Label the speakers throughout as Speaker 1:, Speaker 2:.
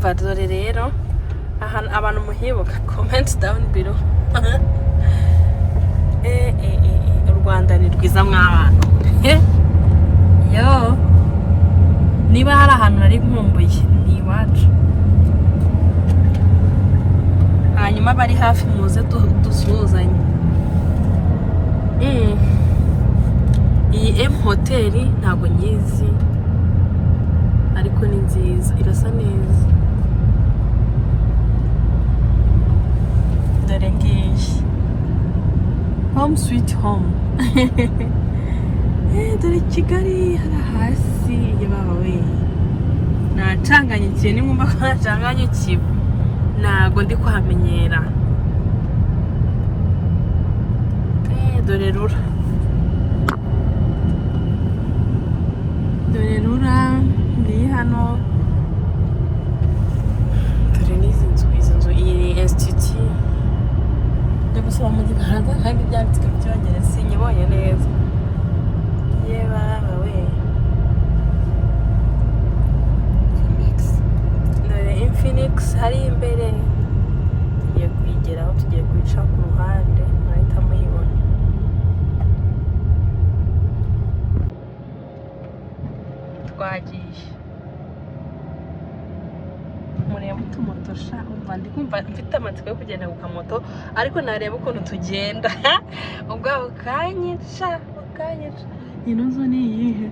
Speaker 1: umva dore rero ahantu abantu muhibuka comment down below. U Rwanda ni rwiza mw'abantu. Yo niba hari ahantu nari nkumbuye ni iwacu. Hanyuma bari hafi muze dusuhuzanye. Iyi M Hotel ntabwo nyizi ariko ni nziza, irasa neza. Dore ngiyi home sweet home. Dore Kigali hara hasi yabawe. Nacanganyikiye nimwumva ko nacanganyikiwe ntago ndi kuhamenyera. Dore rura ndi hano. Dore n'izi nzu iyi ni institute yo gusoma mu gifaransa kandi byanditswe mu cyongereza sinyibonye neza. Yebawe dore Infinix hari imbere, tugiye kuyigeraho, tugiye kuyica ku ruhande mwahita muyibona. Twagiye mureba utumoto sha, umva ndi kumva mfite amatsiko yo kugenda ku kamoto ariko nareba ukuntu tugenda. Ubwo bukanyica ino nzu ni iyihe?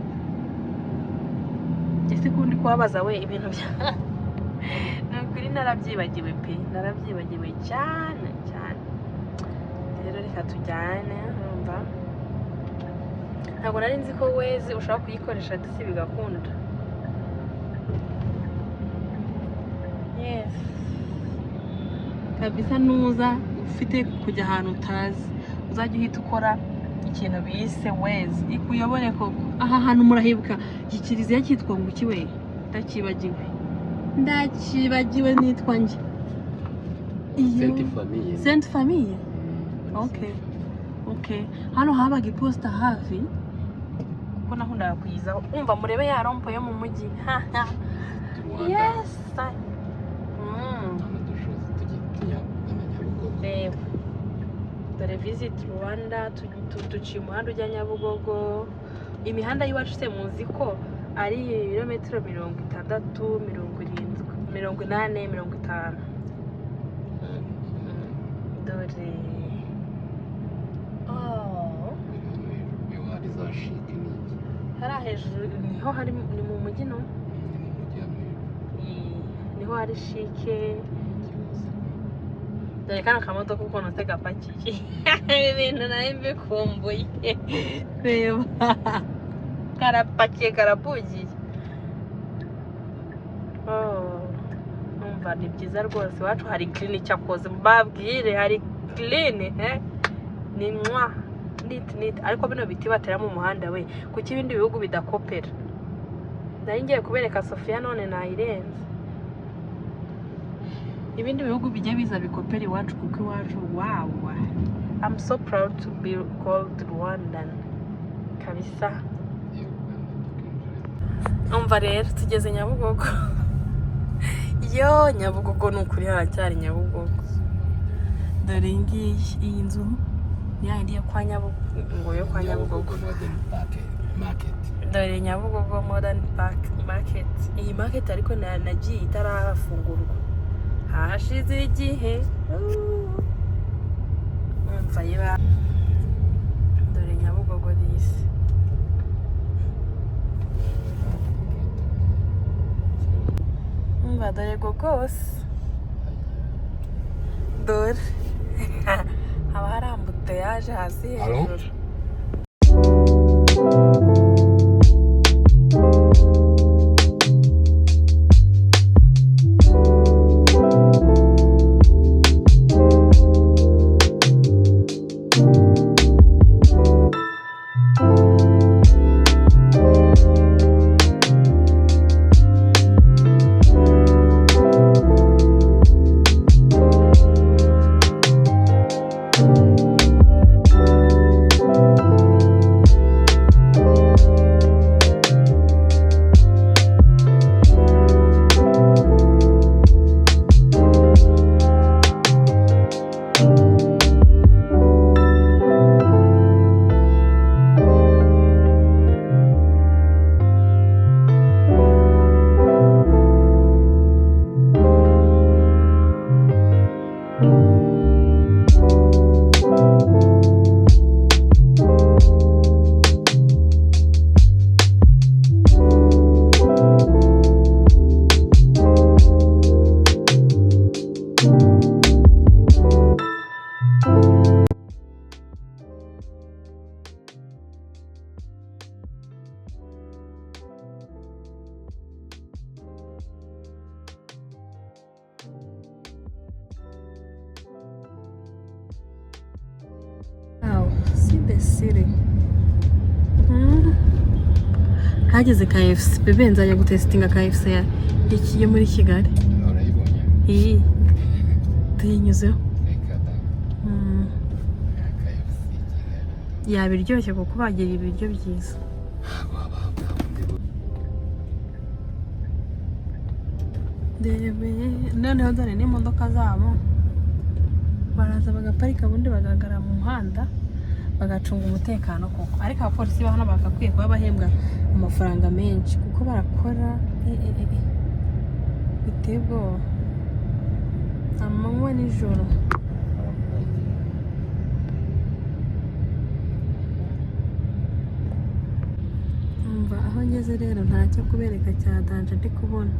Speaker 1: Ese kundi kubabaza we ibintu bya nukuri narabyibagiwe pe, narabyibagiwe cyane. Rero reka tujyane. Urumva ntabwo nari nzi ko wezi ushobora kuyikoresha ndetse bigakunda. Yes kabisa, nuza ufite kujya ahantu utazi uzajya uhita ukora ikintu bise wezi ikuyobore ko aha hantu murahibuka. Iki kiliziya cyitwa ngo iki we? Ndakibagiwe nitwa nge Sainte Famille. Okay. Hano habaga iposita hafi kuko nahundaga kuyizaho. Umva murebe ya rompo yo mu mujyi. Yes. Dore visit Rwanda, tuciye umuhanda ujya Nyabugogo. Imihanda y'iwacu se muzi ko ari ibirometero 60, 70, 80, 50. Dore hari hejuru niho hari ni mu mujyi no? Niho hari shike. Dore kana kamoto kuko notega pakiye. Ibintu nayo mbikumbuye. Reba karapakiye karabugiye. Umva ni byiza rwose. Iwacu hari clean cyakoze mbabwire, hari clean ni neat. Ariko bino biti batera mu muhanda we kuki ibindi bihugu bidakopera. Nari ngiye kubereka Sofia none nayirenze. Ibindi bihugu bijya biza bikopera iwacu kuko iwacu wow. I'm so proud to be called Rwandan kabisa. Umva rero tugeze Nyabugogo. Yo Nyabugogo nukuri haracyari Nyabugogo. Dore ngiyi iyi nzu ni yandi yo kwa Nyabugogo market. Dore Nyabugogo modern market. Iyi market ariko nagiye itarafungurwa hashize igihe. Umva yeba dore Nyabugogo disi. Umva dore gogos. Dore haba hari ambuteyage hasi hejuru. the city. Hageze KFC bebe nzajya gutestinga KFC yakiye muri Kigali.
Speaker 2: Urayibonye?
Speaker 1: Iyi tuyinyuzeho. Yabiryoshye kuko bagira ibiryo byiza. Noneho dore n'imodoka zabo baraza bagaparika ubundi bagahagarara mu muhanda bagacunga umutekano koko, ariko abapolisi ba hano bagakwiye kuba bahembwa amafaranga menshi kuko barakora biteye ubwoba amanywa nijoro. Umva aho ngeze rero ntacyo kubereka cya danje ndi kubona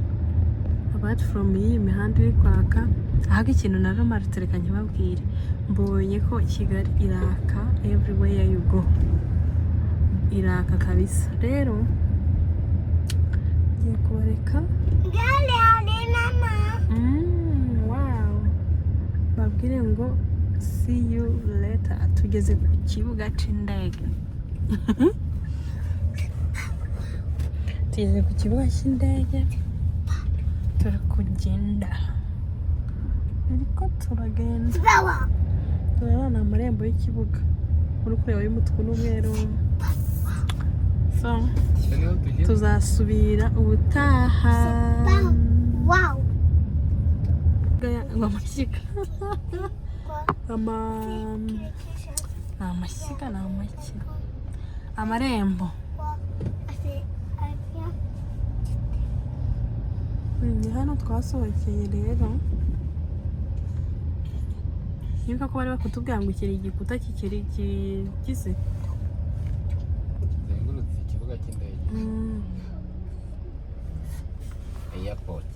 Speaker 1: apart from iyi mihanda iri kwaka. Ahaga ikintu na romarutse reka nkibabwire, mbonye ko Kigali iraka everywhere you go, iraka kabisa. Rero ngiye kubareka wow, babwire ngo see you later. Tugeze ku kibuga c'indege. Tugeze ku kibuga cy'indege turi kugenda, ariko turagenda turabona amarembo y'ikibuga uri kureba y'umutuku n'umweru. So tuzasubira ubutaha. Wow, amashyiga amashyiga ni amaki amarembo. Ni hano twasohokeye rero. Nibuka ko bari bakutubwira ngo ikiri igikuta kikiri kigize
Speaker 2: zengurutse ikibuga cy'indege airport.